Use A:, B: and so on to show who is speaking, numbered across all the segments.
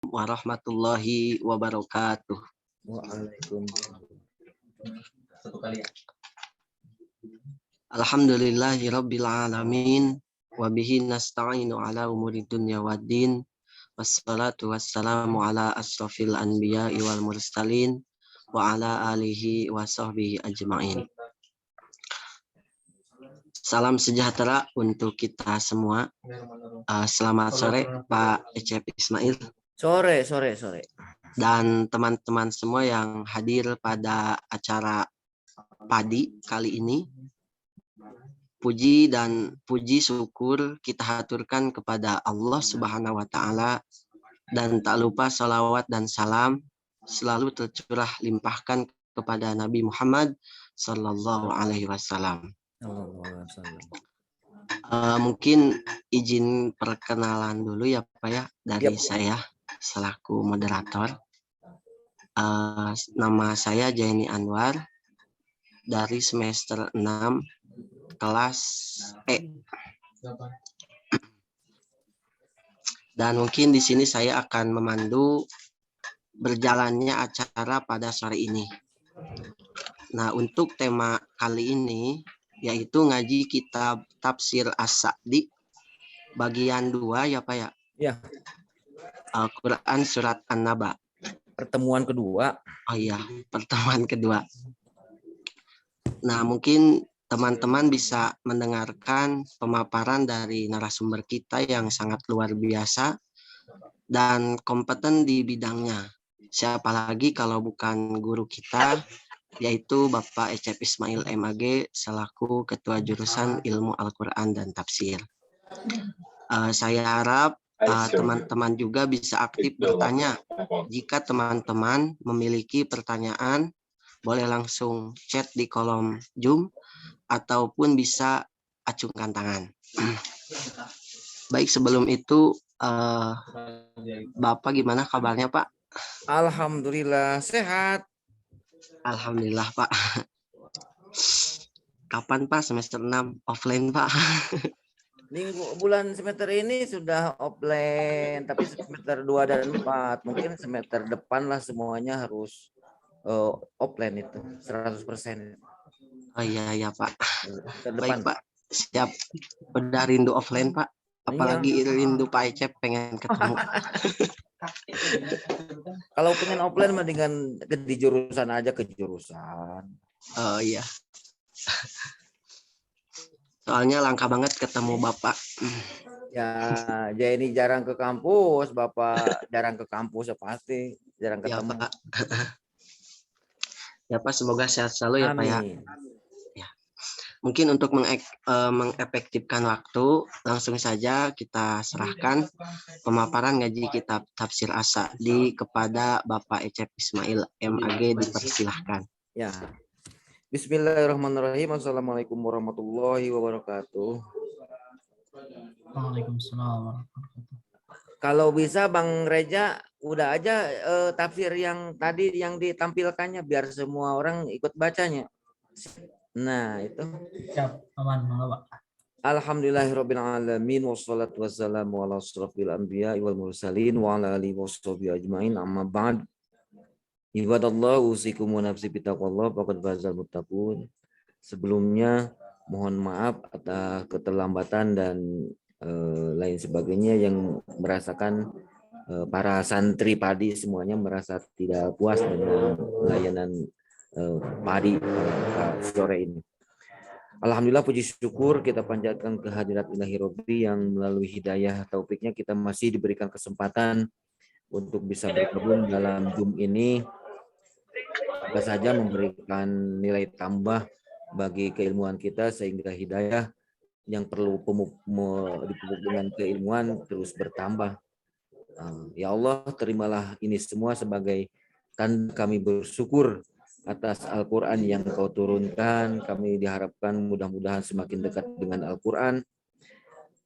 A: warahmatullahi wabarakatuh.
B: Waalaikumsalam.
C: Satu kali ya.
A: Alhamdulillahirabbil alamin wa bihi nasta'inu ala umuri dunya waddin. Wassalatu wassalamu ala asrofil anbiya'i wal mursalin wa ala alihi wa sahbihi ajma'in. Salam sejahtera untuk kita semua. Selamat sore Pak Ecep Ismail.
B: Sore.
A: Dan teman-teman semua yang hadir pada acara padi kali ini. Puji syukur kita haturkan kepada Allah Subhanahu wa taala, dan tak lupa salawat dan salam selalu tercurah limpahkan kepada Nabi Muhammad sallallahu alaihi wasallam. Mungkin izin perkenalan dulu ya Pak ya dari saya selaku moderator. Nama saya Jaini Anwar dari semester 6 kelas E. Dan mungkin di sini saya akan memandu berjalannya acara pada sore ini. Nah, untuk tema kali ini yaitu ngaji kitab Tafsir As-Sa'di bagian 2 ya Pak ya.
B: Ya.
A: Al-Quran Surat An-Naba.
B: Pertemuan kedua.
A: Oh iya, pertemuan kedua. Nah, mungkin teman-teman bisa mendengarkan pemaparan dari narasumber kita yang sangat luar biasa dan kompeten di bidangnya. Siapa lagi kalau bukan guru kita, yaitu Bapak Ecep Ismail MAG selaku Ketua Jurusan Ilmu Al-Quran dan Tafsir. Saya harap teman-teman juga bisa aktif bertanya. Jika teman-teman memiliki pertanyaan, boleh langsung chat di kolom Zoom ataupun bisa acungkan tangan. Baik, sebelum itu Bapak gimana kabarnya Pak?
B: Alhamdulillah sehat.
A: Alhamdulillah Pak. Kapan Pak semester 6 offline Pak?
B: Bulan semester ini sudah offline, tapi semester 2 dan 4 mungkin semester depan lah semuanya harus offline itu 100%.
A: Oh iya Pak.
B: Baik
A: Pak, siap. Udah rindu offline Pak. Apalagi rindu Pak Ecep pengen ketemu.
B: Kalau pengen offline mah dengan di jurusan aja ke jurusan.
A: Oh iya. Soalnya langka banget ketemu Bapak.
B: Ya, ini jarang ke kampus, Bapak jarang ke kampus ya pasti, jarang ketemu.
A: Ya Pak. Ya Pak, semoga sehat selalu ya Pak ya. Ya. Mungkin untuk mengefektifkan waktu, langsung saja kita serahkan pemaparan ngaji kitab Tafsir As-Sa'di kepada Bapak Ecep Ismail MAG, dipersilahkan.
B: Ya. Bismillahirrahmanirrahim. Assalamualaikum warahmatullahi wabarakatuh.
C: Waalaikumsalam.
B: Kalau bisa Bang Reja udah aja tafsir yang tadi yang ditampilkannya biar semua orang ikut bacanya. Nah, itu.
C: Siap, aman, Pak.
B: Alhamdulillahirabbil alamin wassalatu wassalamu ala asrofil anbiya'i wal mursalin wa ala alihi washabihi ajmain, amma ba'd. Ibadallah usikum wa nafsi bitaqwallah faqad fazal muttaqun. Sebelumnya mohon maaf atas keterlambatan dan lain sebagainya yang merasakan para santri padi semuanya merasa tidak puas dengan layanan padi sore ini. Alhamdulillah puji syukur kita panjatkan kehadirat Ilahi Rabbi yang melalui hidayah taufiknya kita masih diberikan kesempatan untuk bisa bergabung dalam Zoom ini. Semoga saja memberikan nilai tambah bagi keilmuan kita sehingga hidayah yang perlu dipupuk dengan keilmuan terus bertambah. Ya Allah, terimalah ini semua sebagai tanda kami bersyukur atas Al-Quran yang Kau turunkan. Kami diharapkan mudah-mudahan semakin dekat dengan Al-Quran.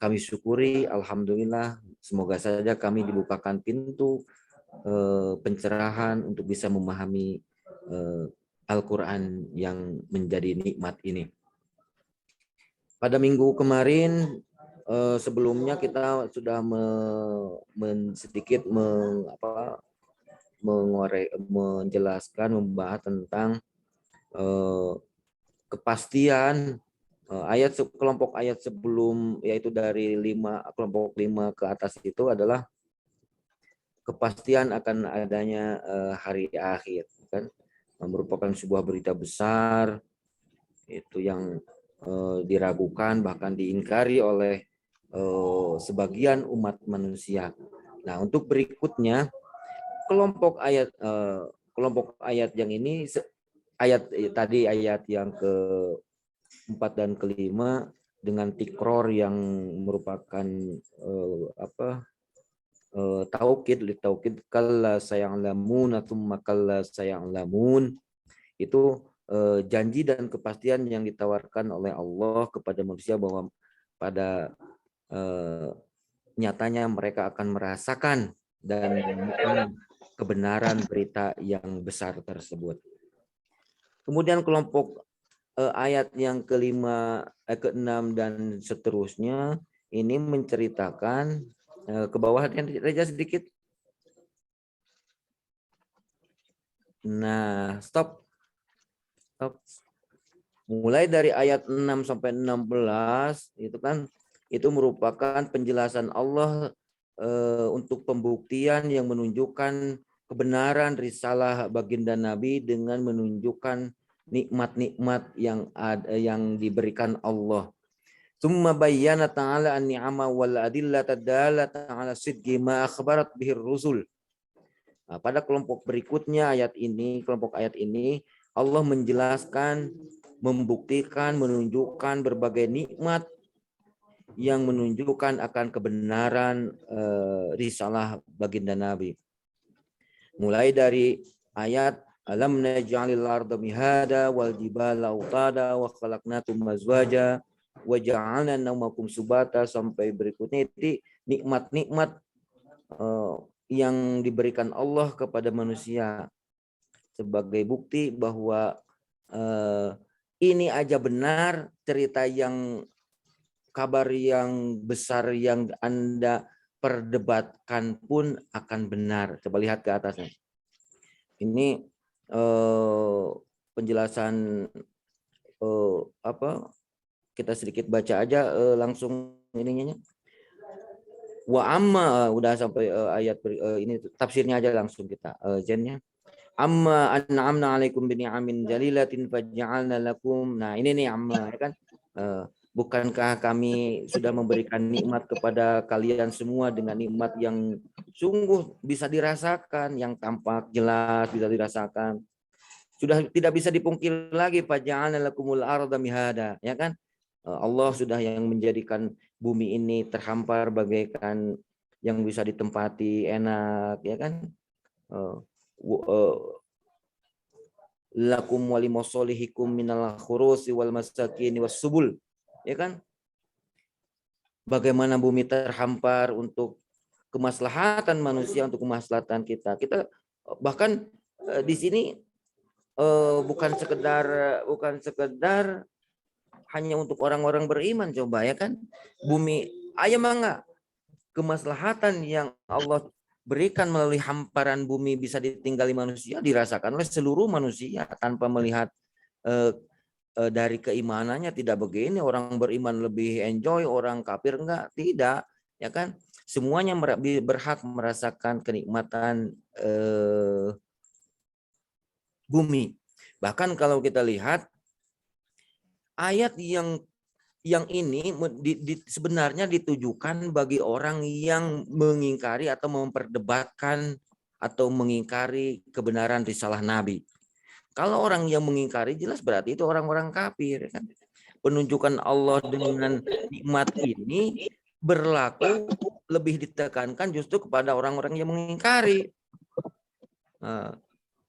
B: Kami syukuri, alhamdulillah. Semoga saja kami dibukakan pintu pencerahan untuk bisa memahami Al-Quran yang menjadi nikmat ini. Pada minggu kemarin sebelumnya kita sudah sedikit menjelaskan, membahas tentang kepastian kelompok ayat sebelum, yaitu dari kelompok 5 ke atas itu adalah kepastian akan adanya hari akhir, kan, merupakan sebuah berita besar itu yang diragukan bahkan diingkari oleh sebagian umat manusia. Nah, untuk berikutnya kelompok ayat yang ini, ayat tadi, ayat yang ke-4 dan ke-5 dengan tikror yang merupakan taukid, kalla saya'lamun tsumma kalla saya'lamun, itu janji dan kepastian yang ditawarkan oleh Allah kepada manusia bahwa pada nyatanya mereka akan merasakan dan menemukan kebenaran berita yang besar tersebut. Kemudian kelompok ayat yang ke-5, ke-6 dan seterusnya ini menceritakan ke bawah Reja sedikit. Nah, stop. Mulai dari ayat 6 sampai 16 itu kan, itu merupakan penjelasan Allah untuk pembuktian yang menunjukkan kebenaran risalah baginda Nabi dengan menunjukkan nikmat-nikmat yang diberikan Allah. Tsumma bayyana ta'ala an-ni'ama wal adillata dalata 'ala sidqi ma akhbarat bihir rusul. Nah, pada kelompok berikutnya kelompok ayat ini Allah menjelaskan, membuktikan, menunjukkan berbagai nikmat yang menunjukkan akan kebenaran risalah baginda Nabi. Mulai dari ayat alam naj'alil arda mihada wal jibala autada wa khalaqnakum azwaja wa ja'alna naumakum subata, sampai berikutnya itu nikmat-nikmat yang diberikan Allah kepada manusia sebagai bukti bahwa ini aja benar, cerita yang kabar yang besar yang Anda perdebatkan pun akan benar. Coba lihat ke atasnya. Ini penjelasan kita sedikit baca aja langsung ininya. Wa amma, udah sampai ayat ini tafsirnya aja langsung kita jennya. Amma an'amna 'alaikum bi ni'amin jalilatin faj'alna lakum. Nah, ini nih amma, ya kan? Bukankah kami sudah memberikan nikmat kepada kalian semua dengan nikmat yang sungguh bisa dirasakan, yang tampak jelas bisa dirasakan. Sudah tidak bisa dipungkiri lagi, faj'alna lakumul arda mihada, ya kan? Allah sudah yang menjadikan bumi ini terhampar bagaikan yang bisa ditempati enak, ya kan? Lakum walimosolihikum minal khurusi wal masakin was subul, ya kan? Bagaimana bumi terhampar untuk kemaslahatan manusia, untuk kemaslahatan kita. Kita bahkan di sini bukan sekedar hanya untuk orang-orang beriman, coba, ya kan? Bumi ayam enggak, kemaslahatan yang Allah berikan melalui hamparan bumi bisa ditinggali manusia dirasakan oleh seluruh manusia tanpa melihat dari keimanannya. Tidak begini, orang beriman lebih enjoy, orang kafir enggak, tidak, ya kan? Semuanya berhak merasakan kenikmatan bumi. Bahkan kalau kita lihat ayat yang ini sebenarnya ditujukan bagi orang yang mengingkari atau memperdebatkan atau mengingkari kebenaran risalah Nabi. Kalau orang yang mengingkari jelas berarti itu orang-orang kafir, kan? Penunjukan Allah dengan nikmat ini berlaku lebih ditekankan justru kepada orang-orang yang mengingkari.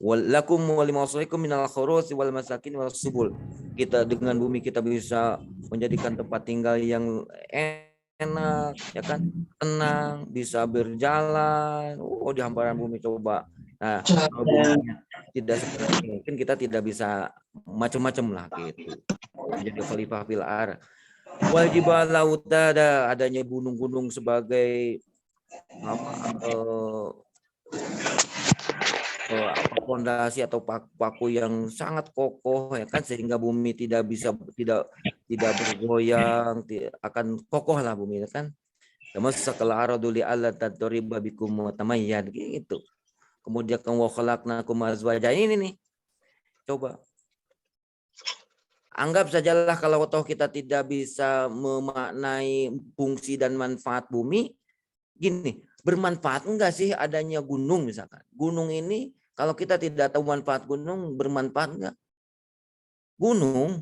B: Walakum walimawsaikum minal khurusi wal masakin wal subul. Kita dengan bumi kita bisa menjadikan tempat tinggal yang enak, ya kan? Tenang, bisa berjalan. Di hamparan bumi, coba. Nah, kalau buminya tidak seperti mungkin kita tidak bisa macam-macam lah gitu. Menjadi khalifah fil ardh. Wal jibala autada, adanya gunung-gunung sebagai pondasi atau paku yang sangat kokoh ya kan, sehingga bumi tidak bergoyang, akan kokoh lah bumi ya kan. Tamassakal aradu li alla tadriba bikum wa tamayyad gitu. Kemudian wa khalaqnakum azwaja, ini nih. Coba anggap sajalah kalau toh kita tidak bisa memaknai fungsi dan manfaat bumi, gini, bermanfaat enggak sih adanya gunung misalkan? Gunung ini kalau kita tidak tahu manfaat gunung, bermanfaat enggak? Gunung,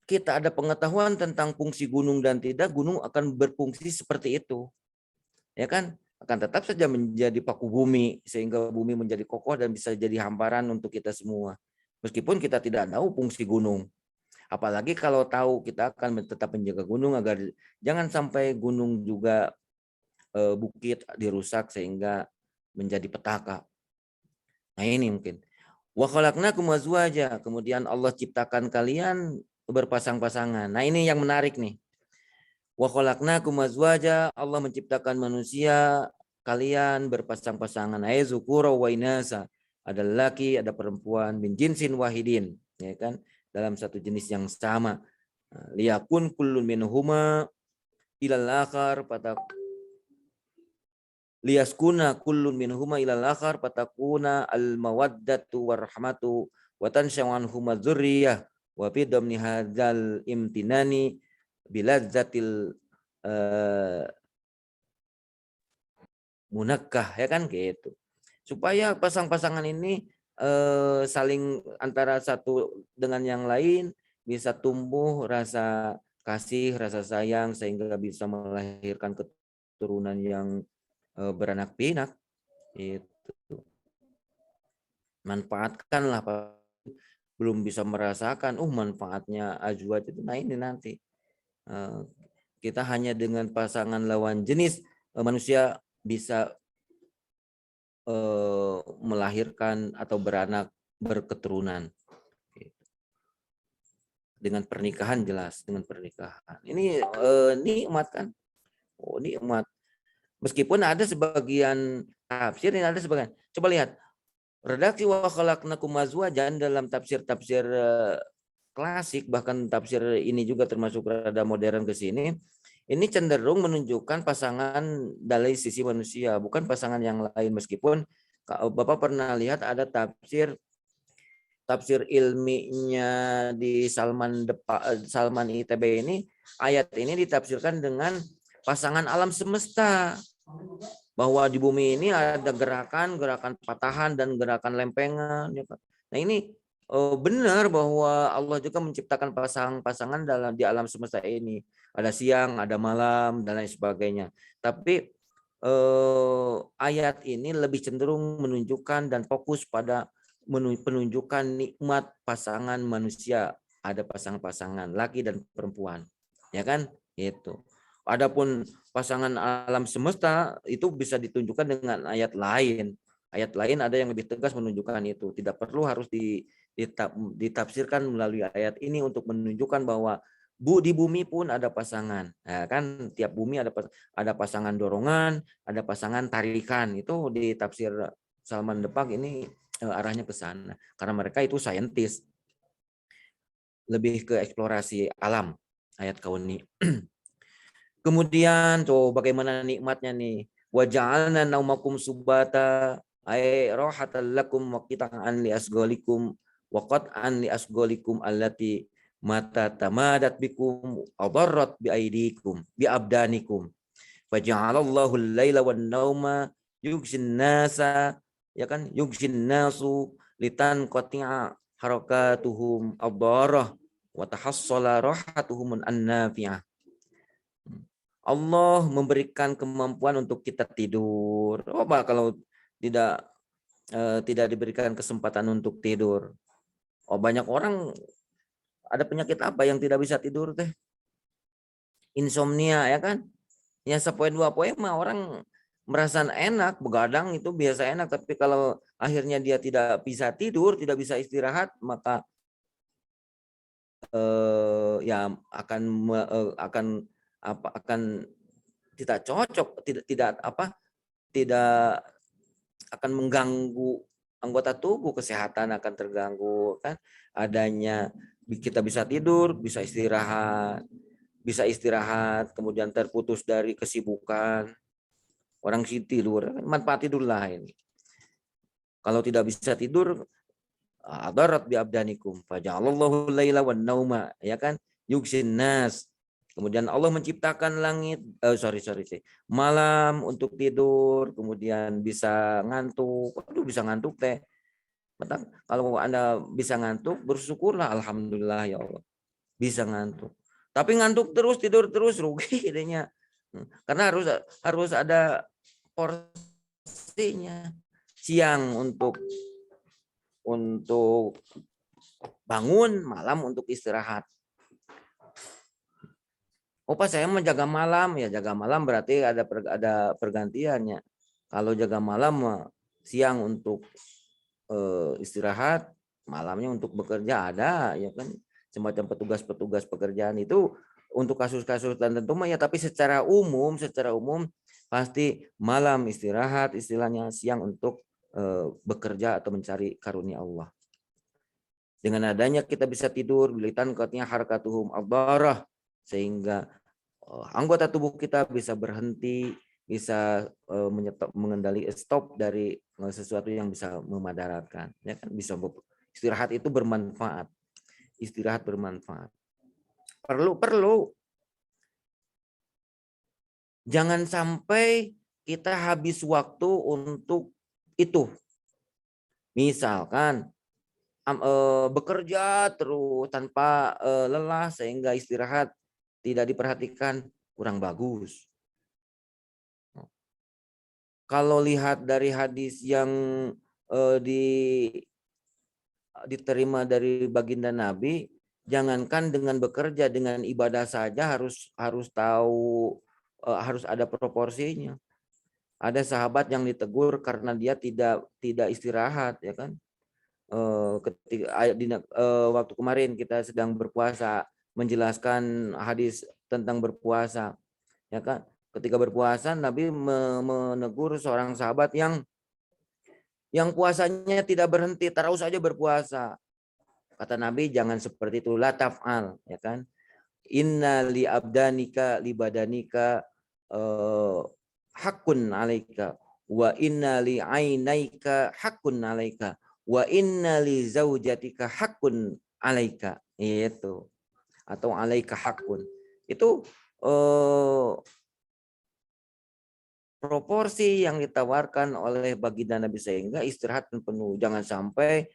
B: kita ada pengetahuan tentang fungsi gunung dan tidak, gunung akan berfungsi seperti itu. Ya kan? Akan tetap saja menjadi paku bumi, sehingga bumi menjadi kokoh dan bisa jadi hamparan untuk kita semua. Meskipun kita tidak tahu fungsi gunung. Apalagi kalau tahu, kita akan tetap menjaga gunung agar jangan sampai gunung juga bukit dirusak sehingga menjadi petaka. Nah ini mungkin. Wa khalaqnakum azwaja, kemudian Allah ciptakan kalian berpasang-pasangan. Nah ini yang menarik nih. Wa khalaqnakum azwaja, Allah menciptakan manusia kalian berpasang-pasangan. Ay zukura wa inasa, ada laki, ada perempuan, min jinsin wahidin, ya kan? Dalam satu jenis yang sama. Liyakun kullun minhuma ilal akhar liyaskuna kullun minhuma ilal akhar patakuna al mawaddatu warahmatu wa tanshawan huma dzurriyyah wa fi damni hadzal imtinani bilazzatil munakkah, ya kan gitu. Supaya pasang-pasangan ini saling antara satu dengan yang lain bisa tumbuh rasa kasih, rasa sayang, sehingga bisa melahirkan keturunan yang beranak pinak. Itu manfaatkanlah, belum bisa merasakan manfaatnya azwaj itu. Nah ini nanti kita hanya dengan pasangan lawan jenis manusia bisa melahirkan atau beranak, berketurunan. Dengan pernikahan, jelas dengan pernikahan. Ini nikmat kan? Oh nikmat. Meskipun ada sebagian tafsir, ini ada sebagian. Coba lihat redaksi wa khalaqnakum azwajan dalam tafsir-tafsir klasik, bahkan tafsir ini juga termasuk rada modern ke sini. Ini cenderung menunjukkan pasangan dari sisi manusia, bukan pasangan yang lain. Meskipun Bapak pernah lihat ada tafsir ilminya di Salman ITB ini, ayat ini ditafsirkan dengan pasangan alam semesta, bahwa di bumi ini ada gerakan patahan dan gerakan lempengan. Nah ini benar bahwa Allah juga menciptakan pasangan di alam semesta ini. Ada siang, ada malam, dan lain sebagainya. Tapi ayat ini lebih cenderung menunjukkan dan fokus pada penunjukan nikmat pasangan manusia. Ada pasangan-pasangan laki dan perempuan, ya kan? Itu. Adapun pasangan alam semesta itu bisa ditunjukkan dengan ayat lain. Ayat lain ada yang lebih tegas menunjukkan itu. Tidak perlu harus ditafsirkan melalui ayat ini untuk menunjukkan bahwa di bumi pun ada pasangan. Nah, kan tiap bumi ada pasangan dorongan, ada pasangan tarikan. Itu di tafsir Salman Depak ini arahnya ke sana. Karena mereka itu saintis. Lebih ke eksplorasi alam, ayat kauni. Kemudian bagaimana nikmatnya nih? Wa ja'alna naumakum subata ay rahatan lakum wa qita'an li asghalikum wa qat'an li asghalikum allati mata tamadat bikum adarrat bi aidikum bi abdanikum. Fa ja'alallahu al-laila wan nauma yughshin nasa, ya kan, yughshin nasu litan qati'a harakatuhum adarrah wa tahassala rahatuhum an-nafi'ah. Allah memberikan kemampuan untuk kita tidur. Coba kalau tidak diberikan kesempatan untuk tidur. Banyak orang ada penyakit apa yang tidak bisa tidur teh? Insomnia, ya kan? Ya sepoe dua poe mah orang merasa enak, begadang itu biasa enak, tapi kalau akhirnya dia tidak bisa tidur, tidak bisa istirahat, maka ya akan tidak cocok, tidak akan mengganggu anggota tubuh, kesehatan akan terganggu kan. Adanya kita bisa tidur, bisa istirahat, kemudian terputus dari kesibukan. Orang tidur, manfaat tidur lain. Kalau tidak bisa tidur, adarat bi abdanikum faja'alallahu laila wan nauma, ya kan, yugsin nas. Kemudian Allah menciptakan malam untuk tidur, kemudian bisa ngantuk. Aduh, bisa ngantuk teh. Kalau Anda bisa ngantuk, bersyukurlah, alhamdulillah ya Allah. Bisa ngantuk. Tapi ngantuk terus, tidur terus, rugi idenya. Karena harus ada porsinya. Siang untuk bangun, malam untuk istirahat. Oh, Pak, saya menjaga malam, ya jaga malam berarti ada pergantiannya. Kalau jaga malam, siang untuk istirahat, malamnya untuk bekerja, ada ya kan, semacam petugas-petugas pekerjaan itu untuk kasus-kasus tertentu ya, tapi secara umum pasti malam istirahat, istilahnya siang untuk bekerja atau mencari karunia Allah. Dengan adanya kita bisa tidur, bilitan katanya harakatuhum abarah, sehingga anggota tubuh kita bisa berhenti, bisa mengendali stop dari sesuatu yang bisa memadaratkan, ya kan. Bisa istirahat itu bermanfaat. Istirahat bermanfaat. Perlu. Jangan sampai kita habis waktu untuk itu. Misalkan bekerja terus tanpa lelah sehingga istirahat tidak diperhatikan, kurang bagus. Kalau lihat dari hadis yang diterima dari baginda Nabi, jangankan dengan bekerja, dengan ibadah saja harus tahu, harus ada proporsinya. Ada sahabat yang ditegur karena dia tidak istirahat, ya kan. Waktu kemarin kita sedang berpuasa, menjelaskan hadis tentang berpuasa, ya kan. Ketika berpuasa, Nabi menegur seorang sahabat yang puasanya tidak berhenti, terus saja berpuasa. Kata Nabi, jangan seperti itu, la taf'al, ya kan. Inna li abdanika li badanika hakun alaika, wa inna li ainaika hakun alaika, wa inna li zaujatika hakun alaika, itu, atau alaika hakun. Itu proporsi yang ditawarkan oleh baginda Nabi, sehingga istirahat penuh. Jangan sampai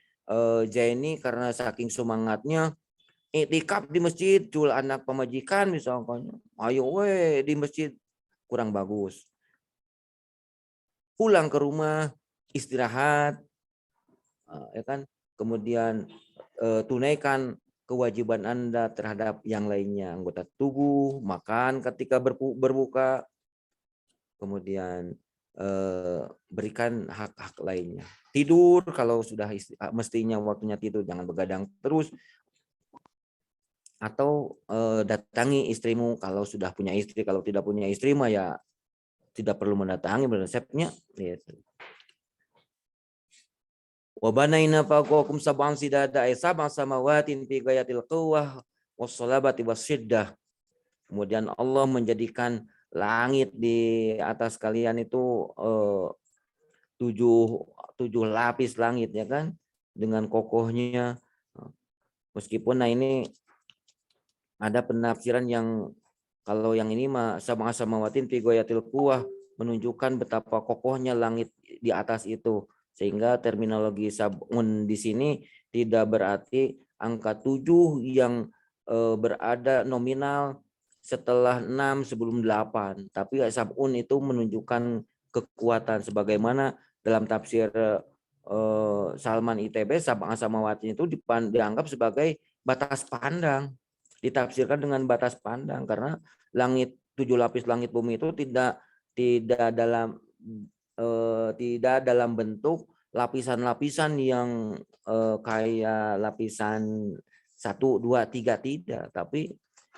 B: Jaini karena saking semangatnya iktikaf di masjid, jual anak pemajikan misalnya, ayo di masjid, kurang bagus. Pulang ke rumah, istirahat, ya kan. Kemudian tunaikan kewajiban Anda terhadap yang lainnya, anggota tubuh, makan ketika berbuka, kemudian berikan hak-hak lainnya. Tidur kalau sudah mestinya waktunya tidur, jangan begadang terus. Atau datangi istrimu kalau sudah punya istri, kalau tidak punya istri mah ya tidak perlu mendatangi, resepnya gitu. Wa banaina fawqakum sab'an sidada ay sab'a samawatin fi ghayatil quwwah was-salabati was-shiddah. Kemudian Allah menjadikan langit di atas kalian itu tujuh lapis langit, ya kan, dengan kokohnya. Meskipun ini ada penafsiran yang kalau yang ini mah sab'a samawatin fi ghayatil quwwah menunjukkan betapa kokohnya langit di atas itu, sehingga terminologi sab'un di sini tidak berarti angka 7 yang berada nominal setelah 6 sebelum 8, tapi sab'un itu menunjukkan kekuatan, sebagaimana dalam tafsir Salman ITB, sab'a samawati itu dianggap sebagai batas pandang, ditafsirkan dengan batas pandang, karena langit 7 lapis langit bumi itu tidak dalam bentuk lapisan-lapisan yang kayak lapisan 1, 2, 3 tidak, tapi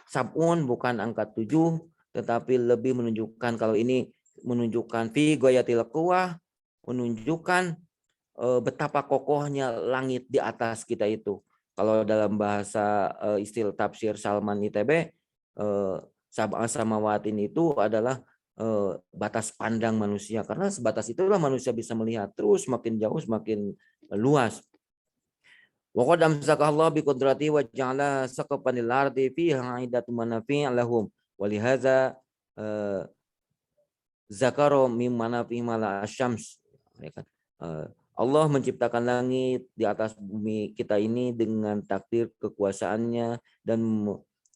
B: sab'un bukan angka 7, tetapi lebih menunjukkan kalau ini menunjukkan fi ghayatil quwwah, menunjukkan betapa kokohnya langit di atas kita itu. Kalau dalam bahasa istilah tafsir Salman ITB, sab'a samawatin itu adalah batas pandang manusia, karena sebatas itulah manusia bisa melihat, terus semakin jauh semakin luas. Wa qad amsaka Allah bi qudrati wa ja'ala saqafan lil ardi fiha 'iddatun manafi' lahum wa lihaza zakaro mim manafi' mala asyams. Allah menciptakan langit di atas bumi kita ini dengan takdir kekuasaannya dan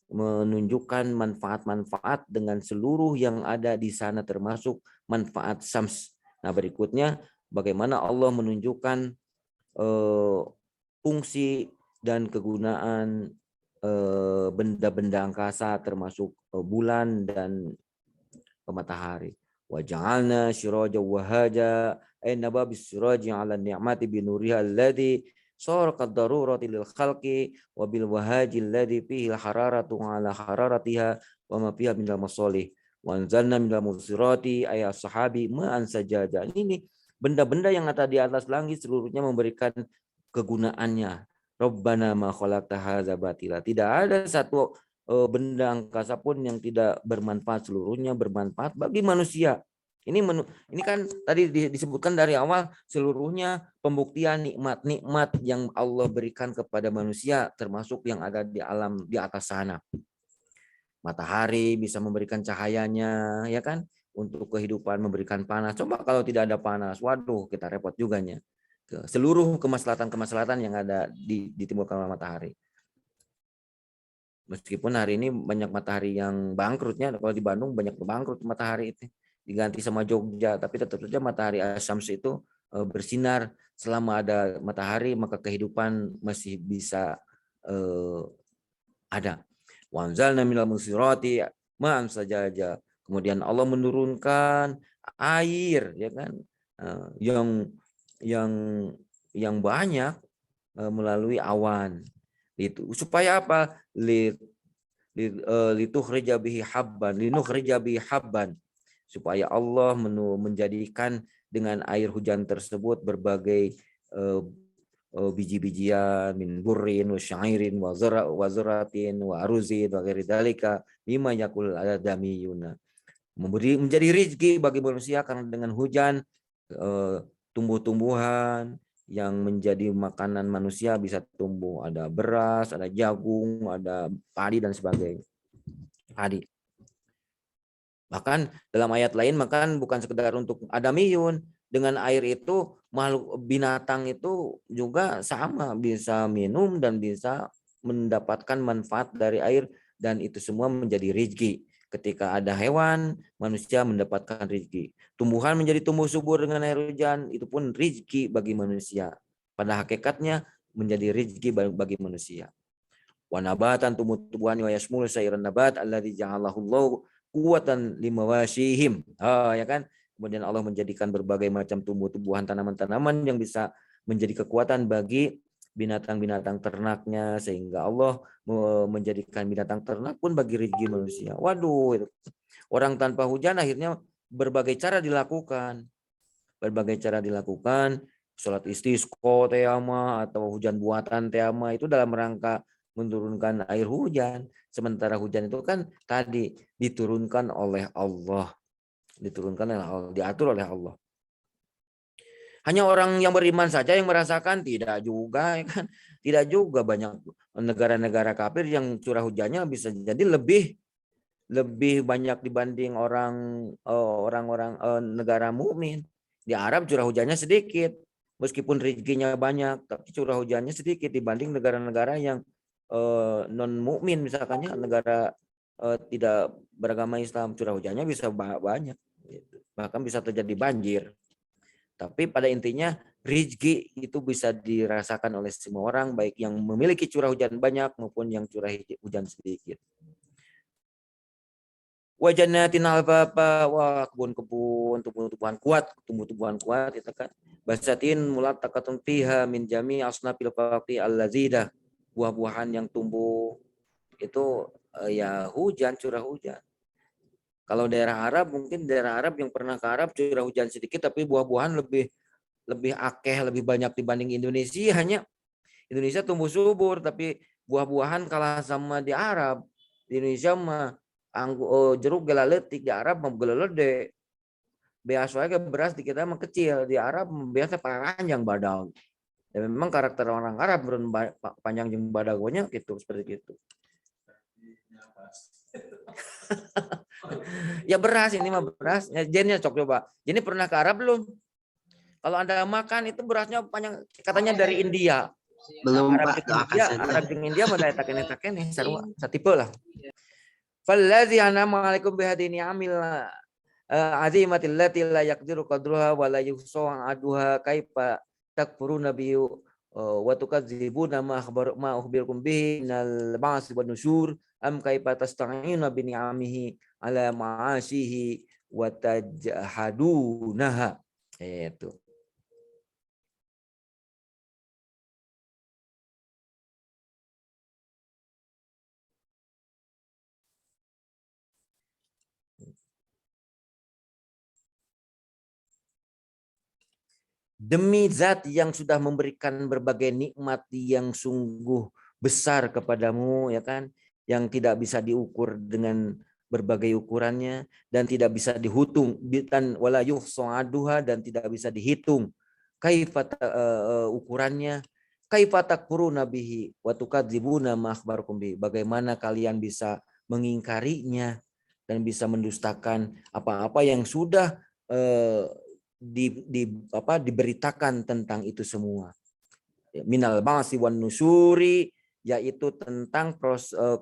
B: menunjukkan manfaat-manfaat dengan seluruh yang ada di sana termasuk manfaat syams. Nah, berikutnya bagaimana Allah menunjukkan fungsi dan kegunaan benda-benda angkasa termasuk bulan dan matahari. Wa ja'alna siraja wahaja ay nababis siraji 'ala ni'mati bi nuriha alladhi sarqad darurati lil khalqi wa bil wahaji alladhi fihi al hararatu 'ala hararatiha wa ma fiha minal masalih wa anzalna minal musirati ay ashabi ma ansajaja. Ini benda-benda yang ada di atas langit seluruhnya memberikan kegunaannya. Rabbana ma khalaqta hadza batila. Tidak ada satu benda angkasa pun yang tidak bermanfaat, seluruhnya bermanfaat bagi manusia. Ini kan tadi disebutkan dari awal seluruhnya pembuktian nikmat-nikmat yang Allah berikan kepada manusia termasuk yang ada di alam di atas sana. Matahari bisa memberikan cahayanya, ya kan? Untuk kehidupan memberikan panas. Coba kalau tidak ada panas, waduh kita repot juga nya. Seluruh kemaslahatan yang ada ditimbulkan oleh matahari. Meskipun hari ini banyak matahari yang bangkrutnya, kalau di Bandung banyak bangkrut matahari itu diganti sama Jogja, tapi tetap saja matahari Asyams itu bersinar. Selama ada matahari maka kehidupan masih bisa ada. Wanzalna minal musirati ma'an sajaja. Kemudian Allah menurunkan air, ya kan, yang banyak melalui awan. Itu supaya apa? Litukhrija bihi habban, linukhrija bihi habban, supaya Allah menjadikan dengan air hujan tersebut berbagai biji-bijian min burrin wa syairin wa zaratin wa aruzin wa ghairi dzalika mimma yakul adamiyuna, menjadi rezeki bagi manusia karena dengan hujan tumbuh-tumbuhan yang menjadi makanan manusia bisa tumbuh, ada beras, ada jagung, ada padi dan sebagainya. Padi. Bahkan dalam ayat lain makan bukan sekedar untuk adamiyun, dengan air itu makhluk binatang itu juga sama bisa minum dan bisa mendapatkan manfaat dari air, dan itu semua menjadi rezeki. Ketika ada hewan, manusia mendapatkan rezeki. Tumbuhan menjadi tumbuh subur dengan air hujan, itu pun rezeki bagi manusia. Pada hakikatnya menjadi rezeki bagi manusia. Wa nabatan tumbuh-tumbuhan wa yasmul sayran nabat alladzi ja'alahu Allah quwwatan limawashihim. Ya kan? Kemudian Allah menjadikan berbagai macam tumbuh-tumbuhan, tanaman-tanaman yang bisa menjadi kekuatan bagi binatang-binatang ternaknya, sehingga Allah menjadikan binatang ternak pun bagi rezeki manusia. Waduh, itu. Orang tanpa hujan akhirnya berbagai cara dilakukan. Sholat istisqa teama atau hujan buatan teama itu dalam rangka menurunkan air hujan. Sementara hujan itu kan tadi diturunkan oleh Allah. Diatur oleh Allah. Hanya orang yang beriman saja yang merasakan, tidak juga, ya kan? Tidak juga, banyak negara-negara kafir yang curah hujannya bisa jadi lebih banyak dibanding orang-orang negara mukmin. Di Arab curah hujannya sedikit, meskipun rezekinya banyak, tapi curah hujannya sedikit dibanding negara-negara yang non mukmin, misalkannya negara tidak beragama Islam, curah hujannya bisa banyak, bahkan bisa terjadi banjir. Tapi pada intinya rezeki itu bisa dirasakan oleh semua orang, baik yang memiliki curah hujan banyak maupun yang curah hujan sedikit. Wa jannatin alfaba, wa kebun-kebun, tumbuh-tumbuhan kuat itu kan. Basatin mulat takatun fiha min jami asnafil faqi allazidah. buah-buahan yang tumbuh itu ya hujan, curah hujan. Kalau daerah Arab, mungkin daerah Arab yang pernah ke Arab curah hujan sedikit, tapi buah-buahan lebih akeh, lebih banyak dibanding Indonesia. Hanya Indonesia tumbuh subur, tapi buah-buahan kalah sama di Arab. Di Indonesia mah jeruk gelaletik, di Arab mah gelalede. Biasanya beras di kita mah kecil, di Arab biasa panjang badal. Dan memang karakter orang Arab panjang jeung badagonya gitu, seperti itu. Ya beras, ini mah beras. Ya, Jennya cok coba. Jenny pernah ke Arab belum? Kalau Anda makan itu berasnya panjang, katanya dari India.
A: Belum
B: Arab
A: Pak,
B: jeung
A: doakan
B: India,
A: saja.
B: Arab jeung India mah takene sarua satipe lah. Fallazi anama alaikum bihadini amil azimatil lati la yaqdiru qadruha wa la yuhsa aduha kaifa takfuruna bi wa tukadzibuna ma ukhbirukum bihi minal ba'ts wan nusyur am kaifa tasta'inu bi ni'amihi ala ma'asyihi wa tajhadunaha. Itu. Demi zat yang sudah memberikan berbagai nikmat yang sungguh besar kepadamu, ya kan, yang tidak bisa diukur dengan berbagai ukurannya dan tidak bisa dihitung, dan wala yuhsa'aduha, dan tidak bisa dihitung kaifa ukurannya, kaifa takfuruna bihi wa tukadzibuna ma akhbarukum bihi, bagaimana kalian bisa mengingkarinya dan bisa mendustakan apa-apa yang sudah diberitakan tentang itu semua. Minal ba'si wan nusyuri, yaitu tentang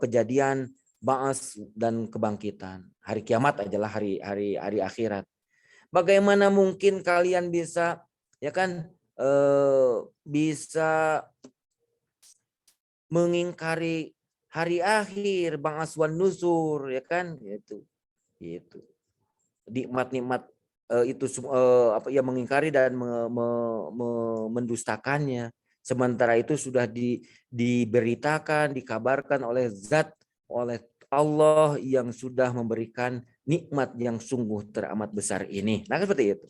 B: kejadian ba'as dan kebangkitan. Hari kiamat adalah hari akhirat. Bagaimana mungkin kalian bisa, ya kan, bisa mengingkari hari akhir, ba'as wan nusur, ya kan, itu nikmat-nikmat itu mengingkari dan mendustakannya, sementara itu sudah diberitakan, dikabarkan oleh Allah yang sudah memberikan nikmat yang sungguh teramat besar ini. Nah, seperti itu.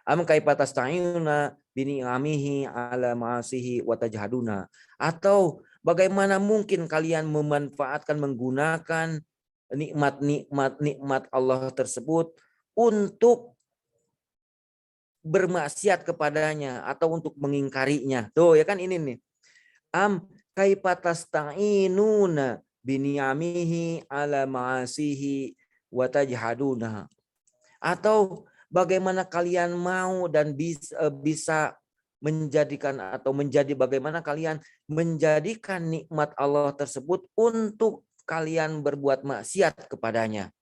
B: Am kaifa tasta'ina bi ni'amihi ala ma'asihi wa tajhaduna, atau bagaimana mungkin kalian memanfaatkan, menggunakan nikmat Allah tersebut untuk bermaksiat kepadanya atau untuk mengingkarinya. Tuh, ya kan, ini nih. Am kaifa tasta'inuna bi ni'amihi ala ma'asihi wa tajhaduna. Atau bagaimana kalian mau dan bisa menjadikan atau bagaimana kalian menjadikan nikmat Allah tersebut untuk kalian berbuat maksiat kepadanya.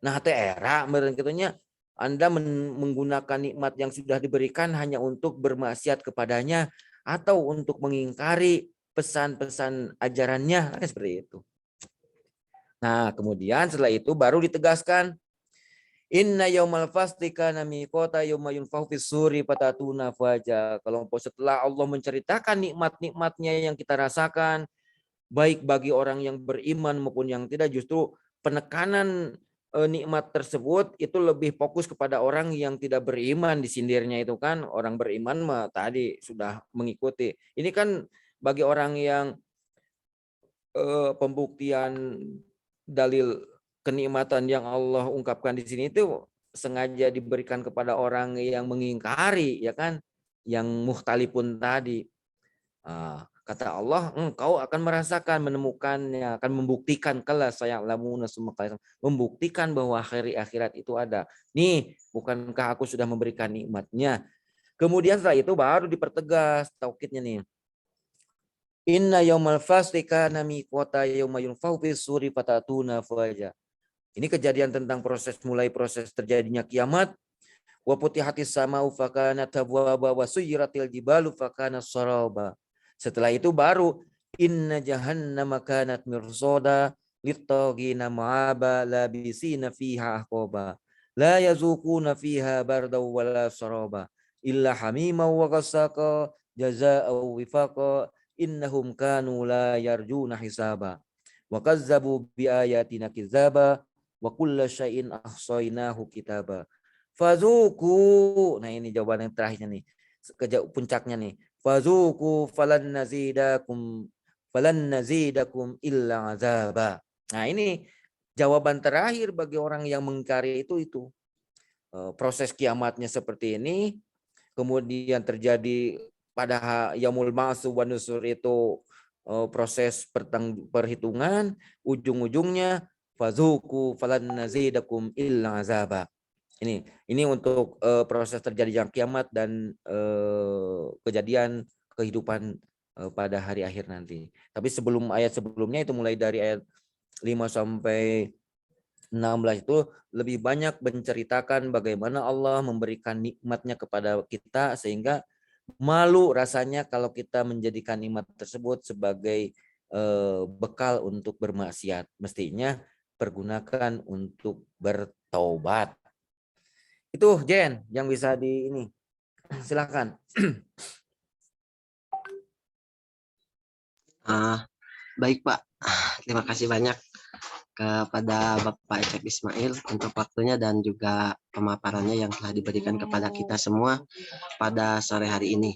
B: Nah, teh era merengkitunya Anda menggunakan nikmat yang sudah diberikan hanya untuk bermaksiat kepadanya atau untuk mengingkari pesan-pesan ajarannya, kan seperti itu. Nah, kemudian setelah itu baru ditegaskan, inna yaumal fasli kana miqata yauma yunfahu fis suri fatatuna faja. Kalau setelah Allah menceritakan nikmat-nikmatnya yang kita rasakan, baik bagi orang yang beriman maupun yang tidak, justru penekanan nikmat tersebut itu lebih fokus kepada orang yang tidak beriman. Disindirnya itu kan orang beriman mah tadi sudah mengikuti. Ini kan bagi orang yang pembuktian dalil kenikmatan yang Allah ungkapkan di sini itu sengaja diberikan kepada orang yang mengingkari, ya kan, yang mukhtalifun tadi. Kata Allah, engkau akan merasakan, menemukannya, akan membuktikan kelak, saya lamuna semua kalian membuktikan bahwa akhirat itu ada. Nih, bukankah aku sudah memberikan nikmatnya? Kemudian setelah itu baru dipertegas taukidnya nih. Inna yaumal fasli kana miqata yauma yunfahu fis suri fatatuna faja. Ini kejadian tentang mulai proses terjadinya kiamat. Wa putihatis samau fakanat abwaba wa suyiratil jibalu fakanat saraba. Setelah itu baru inna jahannama kanat mirsada littagina ma'aba labisina fiha ahqaba la yazuquna fiha bardaw wala saraba illa hamima wa ghasaqa jazaa'u wifaqa innahum kanu la yarjuna hisaba wa kazzabu bi ayatina kidzaba wa kulla syai'in ahsainahu kitaba. Fazuku. Nah, ini jawaban yang terakhirnya nih. Puncaknya nih. Fazuku falan nazidakum illa azaba. Nah, ini jawaban terakhir bagi orang yang mengingkari itu. Proses kiamatnya seperti ini, kemudian terjadi pada yaumul ba'ts wan nusur itu proses perhitungan, ujung-ujungnya fazuku falan nazidakum illa azaba. Ini untuk proses terjadi kiamat dan kejadian kehidupan pada hari akhir nanti. Tapi sebelum ayat sebelumnya itu mulai dari ayat 5 sampai 16 itu lebih banyak menceritakan bagaimana Allah memberikan nikmatnya kepada kita sehingga malu rasanya kalau kita menjadikan nikmat tersebut sebagai bekal untuk bermaksiat. Mestinya pergunakan untuk bertaubat. Itu Jen yang bisa di ini. Silakan.
A: Baik Pak, terima kasih banyak kepada Bapak Ecep Ismail untuk waktunya dan juga pemaparannya yang telah diberikan kepada kita semua pada sore hari ini.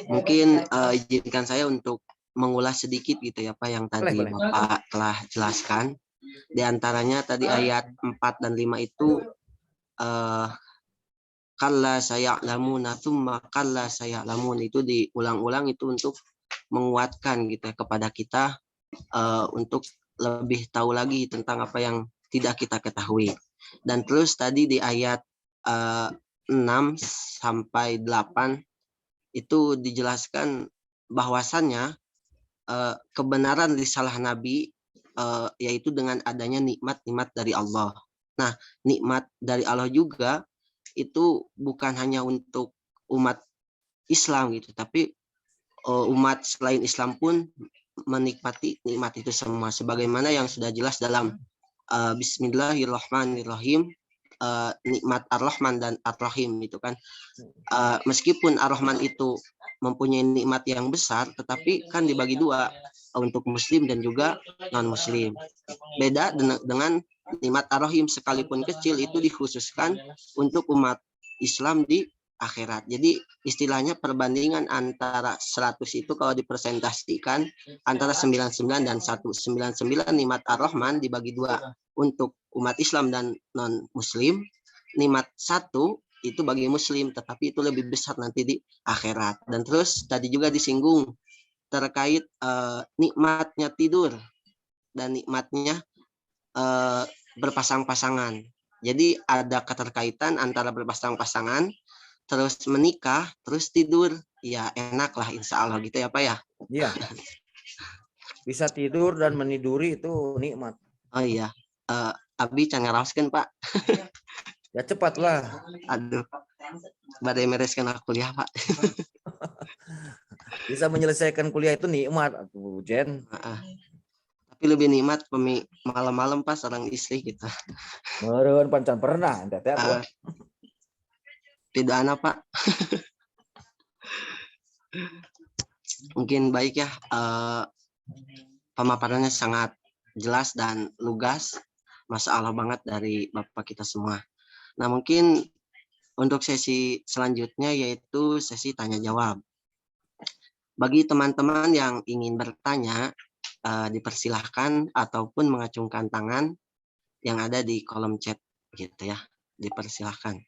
A: Mungkin izinkan saya untuk mengulas sedikit gitu ya Pak yang tadi
B: Boleh.
A: Bapak telah jelaskan. Di antaranya tadi ayat 4 dan 5 itu kalla saya'lamuna tsumma kalla saya'lamun, itu diulang-ulang itu untuk menguatkan gitu ya kepada kita untuk lebih tahu lagi tentang apa yang tidak kita ketahui. Dan terus tadi di ayat 6 sampai 8 itu dijelaskan bahwasannya kebenaran risalah Nabi yaitu dengan adanya nikmat-nikmat dari Allah. Nah, nikmat dari Allah juga itu bukan hanya untuk umat Islam gitu, tapi umat selain Islam pun menikmati nikmat itu semua sebagaimana yang sudah jelas dalam Bismillahirrahmanirrahim, nikmat Ar-Rahman dan Ar-Rahim itu kan. Meskipun Ar-Rahman itu mempunyai nikmat yang besar, tetapi kan dibagi dua untuk muslim dan juga non muslim. Beda dengan nikmat Ar-Rahim, sekalipun kecil itu dikhususkan untuk umat Islam di akhirat. Jadi istilahnya perbandingan antara 100 itu kalau dipresentasikan antara 99 dan 199, nikmat Ar-Rahman dibagi dua untuk umat Islam dan non muslim. Nikmat 1 itu bagi muslim, tetapi itu lebih besar nanti di akhirat. Dan terus tadi juga disinggung terkait nikmatnya tidur dan nikmatnya berpasang-pasangan. Jadi ada keterkaitan antara berpasang-pasangan, terus menikah, terus tidur. Ya enak lah insya Allah gitu ya Pak ya.
B: Iya. Bisa tidur dan meniduri itu nikmat.
A: Oh iya, Abi can ngaraoskeun Pak.
B: Ya cepatlah.
A: Aduh, badai mereskan kuliah Pak.
B: Bisa menyelesaikan kuliah itu nikmat, Jen.
A: Tapi lebih nikmat malam-malam Pak sareng istri kita.
B: Meureun pancan pernah teh
A: Tidak anak Pak. Mungkin baik ya, pemaparannya sangat jelas dan lugas. Masya Allah banget dari Bapak kita semua. Nah mungkin untuk sesi selanjutnya yaitu sesi tanya jawab. Bagi teman-teman yang ingin bertanya, dipersilahkan ataupun mengacungkan tangan yang ada di kolom chat gitu ya, dipersilahkan.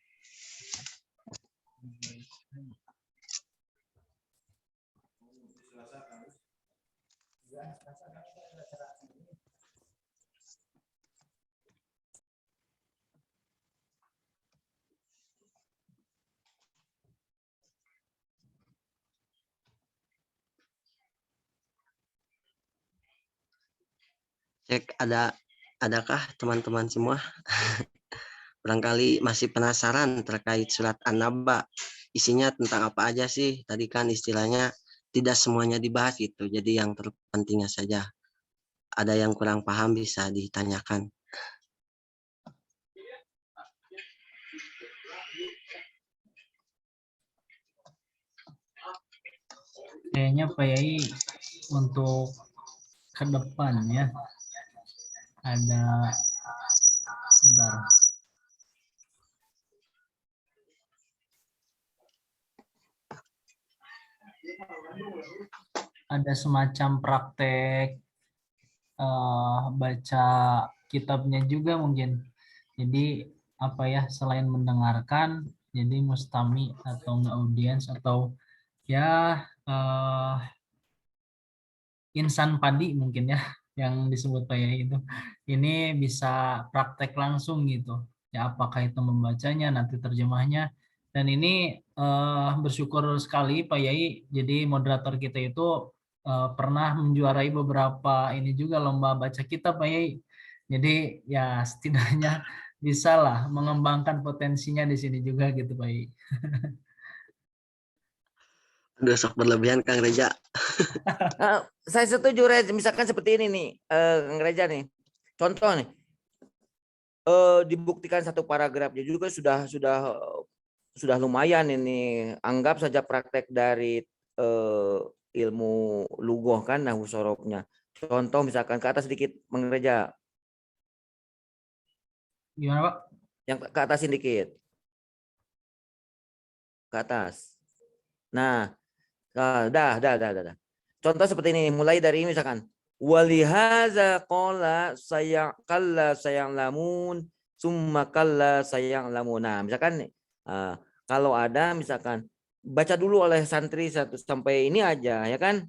A: Cek adakah teman-teman semua barangkali masih penasaran terkait surat An-Naba, isinya tentang apa aja sih? Tadi kan istilahnya tidak semuanya dibahas gitu, jadi yang terpentingnya saja. Ada yang kurang paham bisa ditanyakan.
C: Kayaknya Pak Yai untuk ke depan ya ada sebentar. Ada semacam praktek baca kitabnya juga mungkin. Jadi apa ya, selain mendengarkan, jadi mustami atau audiens atau ya insan padi mungkin ya yang disebut Pak Yai itu. Ini bisa praktek langsung gitu. Ya apakah itu membacanya, nanti terjemahnya. Dan ini bersyukur sekali Pak Yai. Jadi moderator kita itu pernah menjuarai beberapa ini juga lomba baca kitab Pak Yai. Jadi ya setidaknya bisa lah mengembangkan potensinya di sini juga gitu Pak Yai.
A: Aduh, sok berlebihan Kang Reja.
B: Saya setuju, Rez. Misalkan seperti ini nih, Kang Reza nih. Contoh nih, dibuktikan satu paragrafnya juga sudah lumayan ini. Anggap saja praktek dari ilmu lugoh kan, nahwu sorobnya. Contoh misalkan ke atas sedikit, Kang Reza.
C: Gimana Pak?
B: Yang ke atas sedikit. Ke atas. Nah, dah. Contoh seperti ini, mulai dari misalkan walihaza qala sayang lamun summa kalla sayang lamun. Nah, misalkan kalau ada misalkan baca dulu oleh santri 1 sampai ini aja ya kan.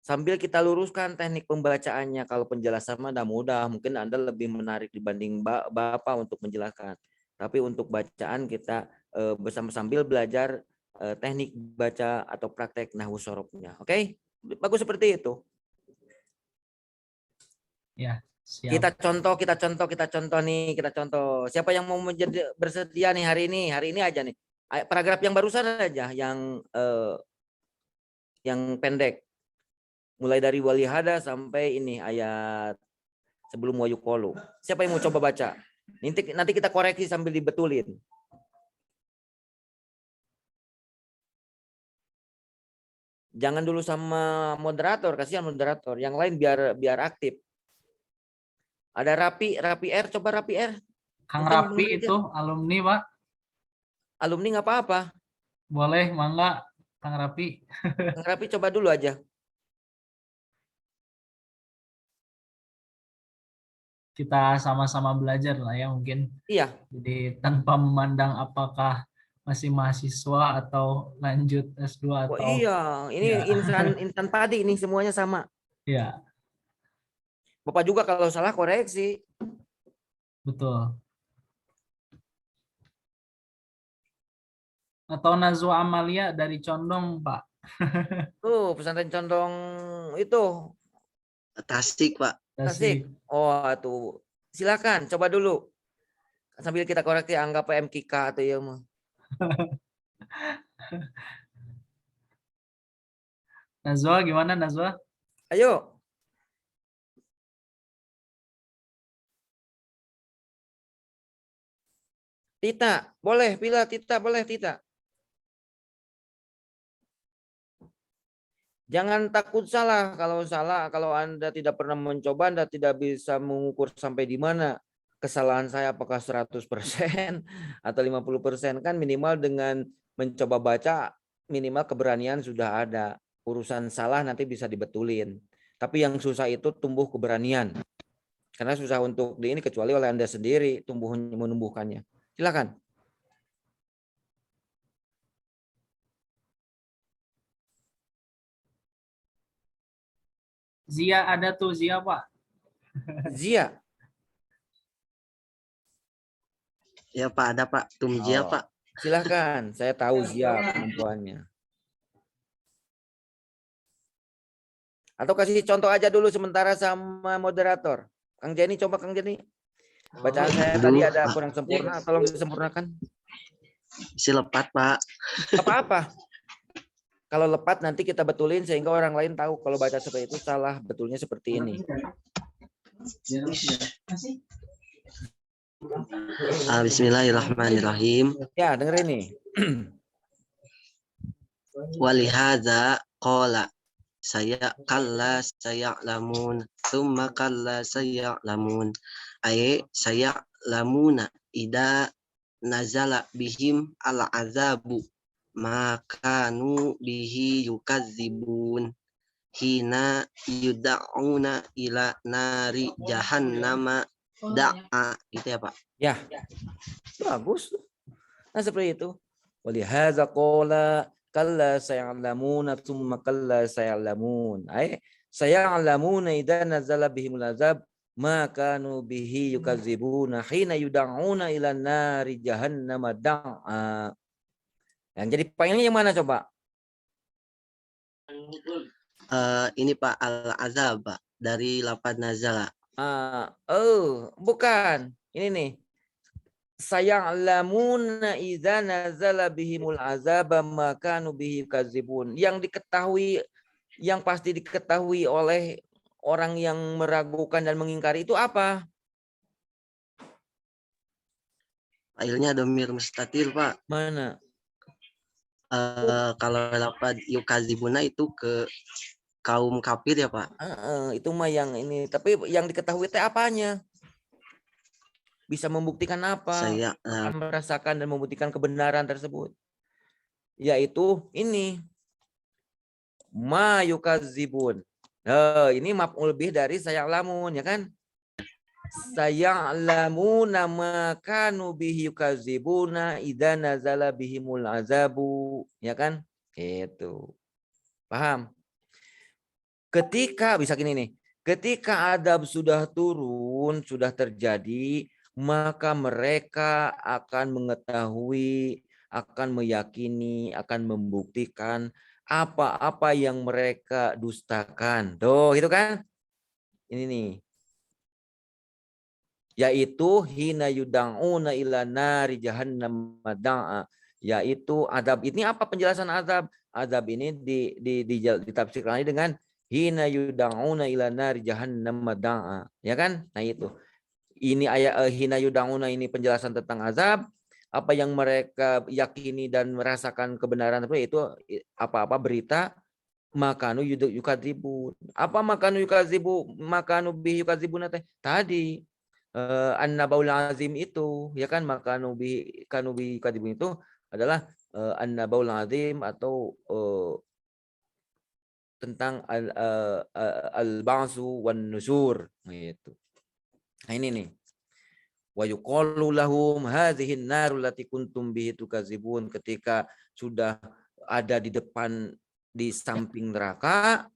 B: Sambil kita luruskan teknik pembacaannya. Kalau penjelasan mah mudah, mungkin Anda lebih menarik dibanding Bapak untuk menjelaskan. Tapi untuk bacaan kita bersama sambil belajar teknik baca atau praktek nahwu sorobnya. Oke? Bagus seperti itu.
C: Ya, siap.
B: Kita contoh nih, kita contoh. Siapa yang mau menjadi bersedia nih hari ini? Hari ini aja nih. Paragraf yang barusan aja yang pendek. Mulai dari walihada sampai ini ayat sebelum wayukolu. Siapa yang mau coba baca? Nanti kita koreksi sambil dibetulin. Jangan dulu sama moderator, kasihan moderator. Yang lain biar aktif. Ada Rapi R, coba Rapi R.
C: Kang Rapi itu alumni Pak.
B: Alumni nggak apa-apa.
C: Boleh, mangga Kang Rapi.
B: Kang Rapi coba dulu aja.
C: Kita sama-sama belajar lah ya mungkin.
B: Iya.
C: Jadi tanpa memandang apakah masih mahasiswa atau lanjut S2
B: Oh
C: atau
B: iya, ini
C: ya.
B: insan padi ini semuanya sama.
C: Ya,
B: Bapak juga kalau salah koreksi.
C: betul. Atau Nazwa Amalia dari Condong, Pak.
B: Tuh, pesantren condong itu.
A: Tasik, Pak.
B: Tasik. Oh, tuh. Silakan coba dulu. Sambil kita koreksi anggap PMKK atau ya mah.
C: Nazwa gimana Nazwa?
B: Ayo. Tita, boleh pilih Tita, boleh Tita. Jangan takut salah. Kalau Anda tidak pernah mencoba, Anda tidak bisa mengukur sampai di mana kesalahan saya, apakah 100% atau 50%. Kan minimal dengan mencoba baca, minimal keberanian sudah ada. Urusan salah nanti bisa dibetulin. Tapi yang susah itu tumbuh keberanian. Karena susah untuk ini kecuali oleh Anda sendiri menumbuhkannya. Silakan.
C: Zia ada tuh, Zia Pak.
B: Zia.
A: Ya Pak, ada Pak. Tumjia Pak.
B: Silakan, saya tahu Zia kemampuannya. Atau kasih contoh aja dulu sementara sama moderator. Kang Jenny, coba Kang Jenny. Bacaan saya tadi ada kurang sempurna, tolong disempurnakan.
A: Isi lepat, Pak.
B: Apa-apa. Kalau lepat nanti kita betulin sehingga orang lain tahu kalau baca seperti itu salah, betulnya seperti ini.
A: Bismillahirrahmanirrahim.
B: Ya, dengerin nih.
A: Walihada qala kalla saya'lamun thumma kalla saya'lamun ay saya'lamuna ida nazala bihim al-azabu makanu bihi yukadzibun hina yud'auna ila nari jahannama da'a. Itu ya Pak.
B: Ya, bagus. Nah seperti itu. Walihaza qala kalla saya'lamuna tsumma kalla saya'lamun. Ay saya'lamuna idza nazala bihimul azab ma kanu bihi yukadzibuna hina yud'auna ila nari jahannama da'a. Yang jadi poinnya yang mana coba?
A: Ini Pak al-azab Pak dari lafaz nazala.
B: Bukan. Ini nih. Saya'lamuna idza nazala bihimul azaba ma kanu bihi yukadzibun. Yang diketahui, yang pasti diketahui oleh orang yang meragukan dan mengingkari itu apa?
A: Akhirnya domir mustatir Pak.
B: Mana?
A: Kalau lafaz yukadzibuna itu ke kaum kafir ya Pak.
B: Itu mah yang ini. Tapi yang diketahui itu apanya? Bisa membuktikan apa? Akan merasakan dan membuktikan kebenaran tersebut. Yaitu ini. Ma yukadzibun. Ini maf'ul bih dari saya'lamun, ya kan? Saya'lamuna ma kanu bihi yukadzibuna idza nazala bihimul azabu, ya kan? Itu. Paham? Ketika bisa gini nih. Ketika azab sudah turun, sudah terjadi, maka mereka akan mengetahui, akan meyakini, akan membuktikan apa-apa yang mereka dustakan. Tuh, itu kan? Ini nih. Yaitu hina yud'auna ila nari jahannam da'a. Yaitu azab. Ini apa penjelasan azab? Azab ini ditafsirkan dengan hina yud'auna ila nari jahannam da'a. Ya kan? Nah itu. Ini ayat hina yud'auna ini penjelasan tentang azab. Apa yang mereka yakini dan merasakan kebenaran itu apa-apa berita makanu yukadzibun. Apa makanu yukadzibu? Makanu bihi yukadzibun tadi an-nabaul azim itu, ya kan? Makanu bihi yukadzibun itu adalah an-nabaul azim atau tentang al-ba'su wan nusur gitu. Nah ini nih. Wa yuqalu lahum hadhihi an-naru allati kuntum bihi tukadzibun, ketika sudah ada di depan, di samping neraka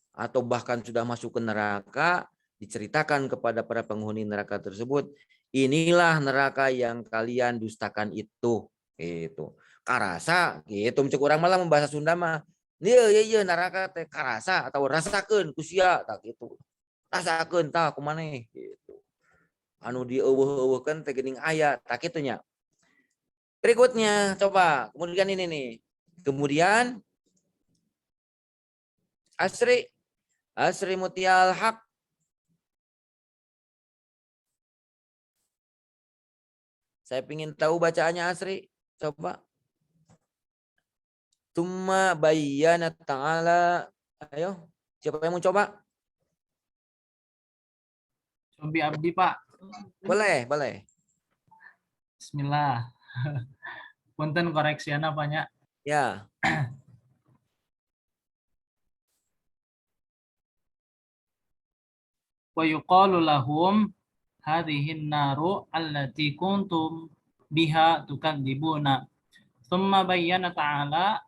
B: atau bahkan sudah masuk ke neraka, diceritakan kepada para penghuni neraka tersebut, inilah neraka yang kalian dustakan itu. Gitu. Karasa gitu, cek orang malah membahasa Sunda mah. Iya neraka teh karasa atau rasakeun kusia tak gitu. Rasakeun tah kumaneh gitu. Anu dieuweuh-euweuhkeun teh geuning aya tak kitu nya. Berikutnya coba, kemudian ini nih. Kemudian Asri Mutial Haq. Saya ingin tahu bacaannya Asri. Coba. Tumma bayyana ta'ala. Ayo, siapa yang mau coba?
C: Cobi abdi Pak.
B: Boleh.
C: Bismillah. Punten koreksiana banyak.
B: Ya.
C: Wa yuqalu lahum hadhihi an-naru allati kuntum biha tukadzibuna. Tsumma bayyana ta'ala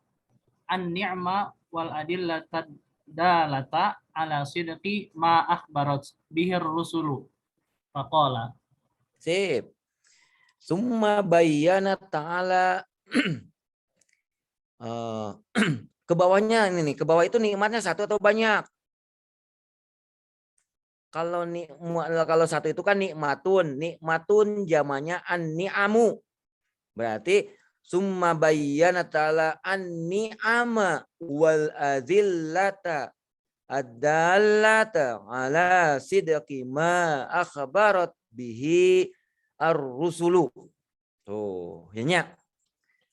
C: an-ni'ma wal adillata dalata ala sidqi ma akhbarat bihir rusulu. Faqala.
B: Sip. Summa bayyana ta'ala. Ke bawahnya ini nih, ke bawah itu nikmatnya satu atau banyak? Kalau satu itu kan nikmatun jamanya an-ni'amu. Berarti summa bayyana ta'ala an-ni'ama wal azillata ad-dallata ala sidqi ma akhbarat bihi ar-rusulu. Tuh, ya.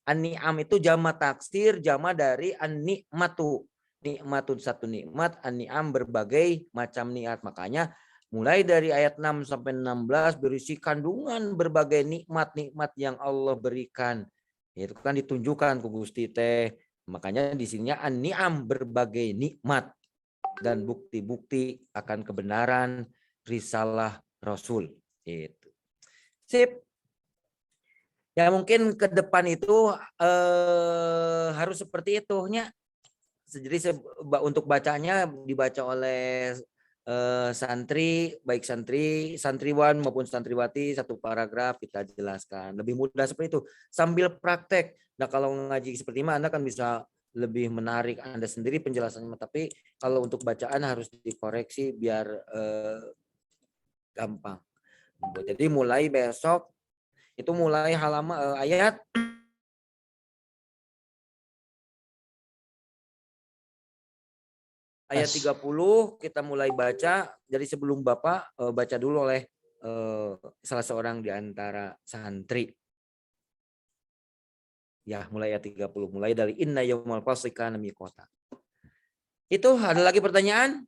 B: An-ni'am itu jama taksir, jama dari an-ni'matu. nikmatun satu nikmat, an-ni'am berbagai macam nikmat. Makanya mulai dari ayat 6 sampai 16 berisi kandungan berbagai nikmat-nikmat yang Allah berikan. Itu kan ditunjukkan ke Gusti teh. Makanya di sininya an-ni'am berbagai nikmat dan bukti-bukti akan kebenaran risalah Rasul. Itu. Sip. Ya mungkin ke depan itu harus seperti itu nya. Jadi untuk bacanya dibaca oleh santri, baik santriwan maupun santriwati, satu paragraf kita jelaskan. Lebih mudah seperti itu sambil praktek. Nah kalau ngaji seperti ini Anda kan bisa lebih menarik Anda sendiri penjelasannya. Tapi kalau untuk bacaan harus dikoreksi biar gampang. Jadi mulai besok itu mulai halaman ayat ayat 30 kita mulai baca. Jadi sebelum Bapak baca dulu oleh salah seorang di antara santri. Ya, mulai ayat 30. Mulai dari inna yaumal fasli kana miqata. Itu ada lagi pertanyaan?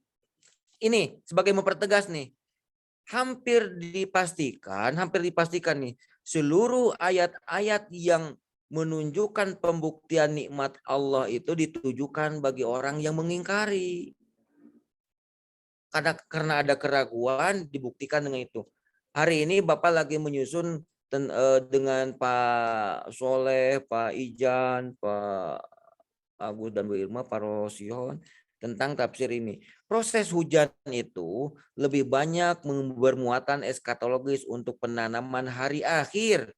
B: Ini sebagai mempertegas nih. Hampir dipastikan nih seluruh ayat-ayat yang menunjukkan pembuktian nikmat Allah itu ditujukan bagi orang yang mengingkari. Karena ada keraguan dibuktikan dengan itu. Hari ini Bapak lagi menyusun dengan Pak Soleh, Pak Ijan, Pak Agus dan Bu Irma, Pak Rosion tentang tafsir ini. Proses hujan itu lebih banyak bermuatan eskatologis untuk penanaman hari akhir.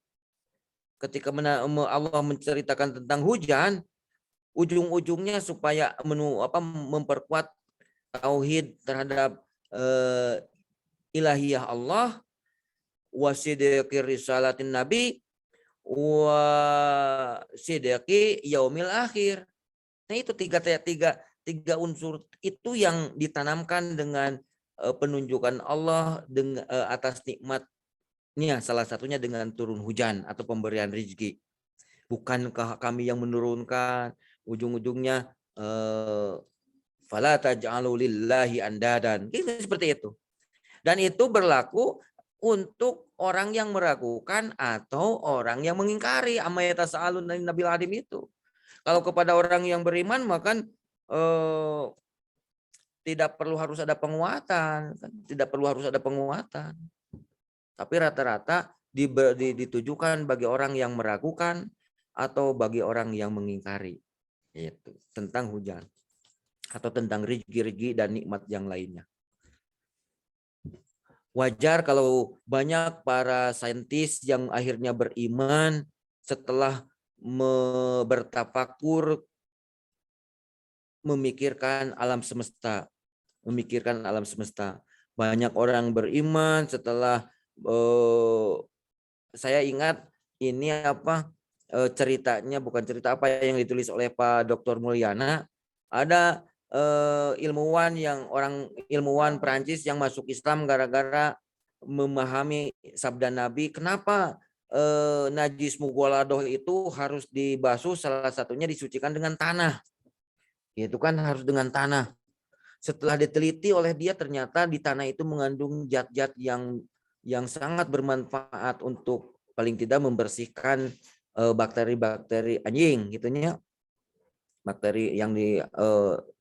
B: Ketika Allah menceritakan tentang hujan, ujung-ujungnya supaya memperkuat tauhid terhadap ilahiyah Allah, wasidqi risalatin nabi, wasidqi yaumil akhir. Nah itu tiga unsur itu yang ditanamkan dengan penunjukan Allah dengan atas nikmatnya, salah satunya dengan turun hujan atau pemberian rezeki. Bukankah kami yang menurunkan? Ujung-ujungnya fala taj'alu lillahi andadan. Gitu, seperti itu. Dan itu berlaku untuk orang yang meragukan atau orang yang mengingkari amma yatasaalun dari Nabil Adim itu. Kalau kepada orang yang beriman maka tidak perlu harus ada penguatan, Tapi rata-rata ditujukan bagi orang yang meragukan atau bagi orang yang mengingkari. Itu tentang hujan atau tentang rezeki dan nikmat yang lainnya. Wajar kalau banyak para saintis yang akhirnya beriman setelah bertafakur memikirkan alam semesta. Banyak orang beriman setelah saya ingat ini ceritanya, bukan cerita apa yang ditulis oleh Pak Dr. Mulyana. Ada ilmuwan Perancis yang masuk Islam gara-gara memahami sabda Nabi. Kenapa najis mughaladoh itu harus dibasuh, salah satunya disucikan dengan tanah. Itu kan harus dengan tanah. Setelah diteliti oleh dia, ternyata di tanah itu mengandung zat-zat yang sangat bermanfaat untuk paling tidak membersihkan bakteri-bakteri anjing, gitunya. Bakteri yang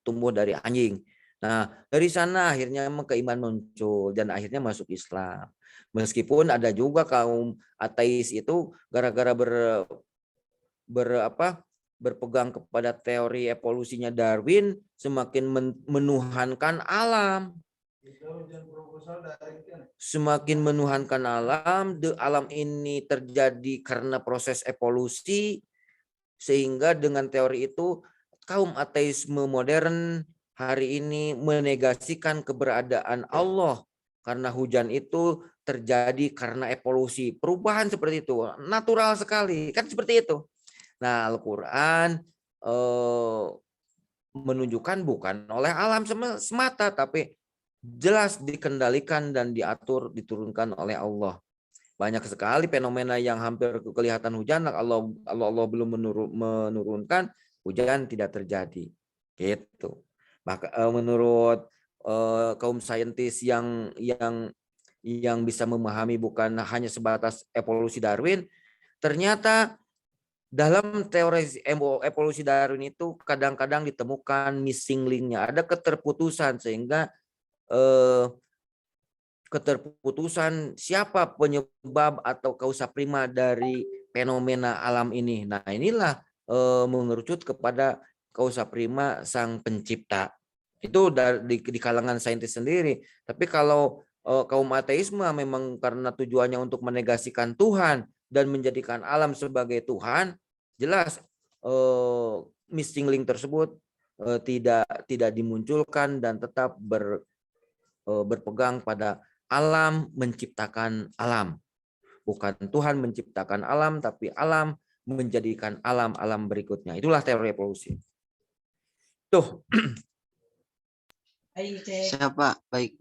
B: tumbuh dari anjing. Nah, dari sana akhirnya keimanan muncul dan akhirnya masuk Islam. Meskipun ada juga kaum ateis itu gara-gara berpegang kepada teori evolusinya Darwin, semakin menuhankan alam. Alam ini terjadi karena proses evolusi, sehingga dengan teori itu kaum ateisme modern hari ini menegasikan keberadaan Allah karena hujan itu terjadi karena evolusi, perubahan seperti itu, natural sekali, kan seperti itu. Nah, Al-Quran menunjukkan bukan oleh alam semata, tapi jelas dikendalikan dan diatur, diturunkan oleh Allah. Banyak sekali fenomena yang hampir kelihatan hujan, Allah belum menurunkan, hujan tidak terjadi. Gitu. menurut kaum saintis yang bisa memahami bukan hanya sebatas evolusi Darwin, ternyata dalam teori evolusi Darwin itu kadang-kadang ditemukan missing link-nya, ada keterputusan, sehingga keterputusan siapa penyebab atau kausa prima dari fenomena alam ini. Nah, inilah mengerucut kepada kausa prima sang pencipta. Itu di kalangan saintis sendiri. Tapi kalau kaum ateisme memang karena tujuannya untuk menegasikan Tuhan dan menjadikan alam sebagai Tuhan, jelas missing link tersebut tidak dimunculkan dan tetap berpegang pada alam menciptakan alam. Bukan Tuhan menciptakan alam, tapi alam menjadikan alam-alam berikutnya. Itulah teori evolusi. Tuh.
A: Siapa? Baik.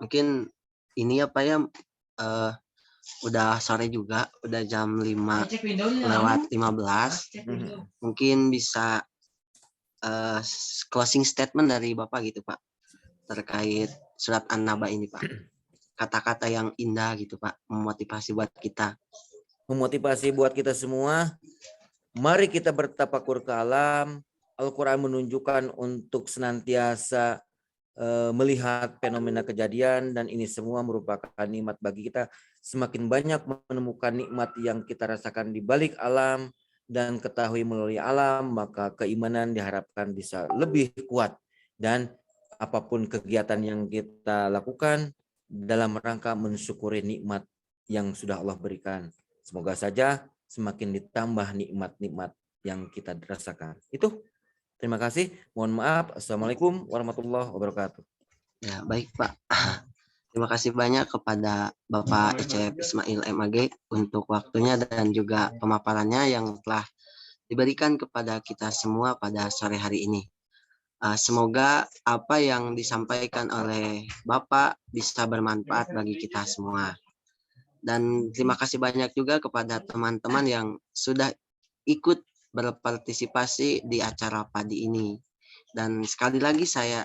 A: Mungkin ini apa ya, udah sore juga, udah jam 5:15. Mungkin bisa closing statement dari Bapak gitu, Pak, terkait surat An-Naba ini, Pak. Kata-kata yang indah gitu, Pak, memotivasi buat kita.
B: Memotivasi buat kita semua. Mari kita bertafakur ke alam. Al-Quran menunjukkan untuk senantiasa melihat fenomena kejadian, dan ini semua merupakan nikmat bagi kita. Semakin banyak menemukan nikmat yang kita rasakan di balik alam dan ketahui melalui alam, maka keimanan diharapkan bisa lebih kuat, dan apapun kegiatan yang kita lakukan dalam rangka mensyukuri nikmat yang sudah Allah berikan. Semoga saja semakin ditambah nikmat-nikmat yang kita rasakan. Itu. Terima kasih. Mohon maaf. Assalamualaikum warahmatullahi wabarakatuh.
A: Ya, baik, Pak. Terima kasih banyak kepada Bapak Ecep Ismail MAG untuk waktunya dan juga pemaparannya yang telah diberikan kepada kita semua pada sore hari ini. Semoga apa yang disampaikan oleh Bapak bisa bermanfaat bagi kita semua. Dan terima kasih banyak juga kepada teman-teman yang sudah ikut berpartisipasi di acara padi ini. Dan sekali lagi saya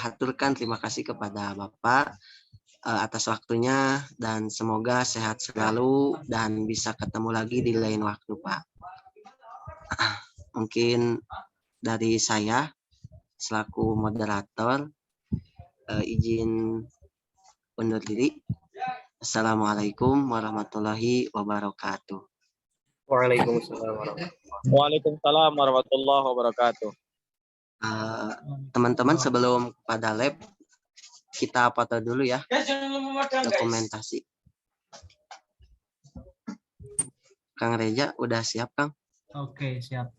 A: haturkan terima kasih kepada Bapak atas waktunya, dan semoga sehat selalu dan bisa ketemu lagi di lain waktu, Pak. Mungkin dari saya selaku moderator izin undur diri. Assalamualaikum warahmatullahi wabarakatuh.
D: Waalaikumsalam warahmatullahi wabarakatuh.
A: Teman-teman, sebelum pada lab, kita foto dulu ya, dokumentasi. Kang Reja udah siap, Kang?
C: Oke, siap.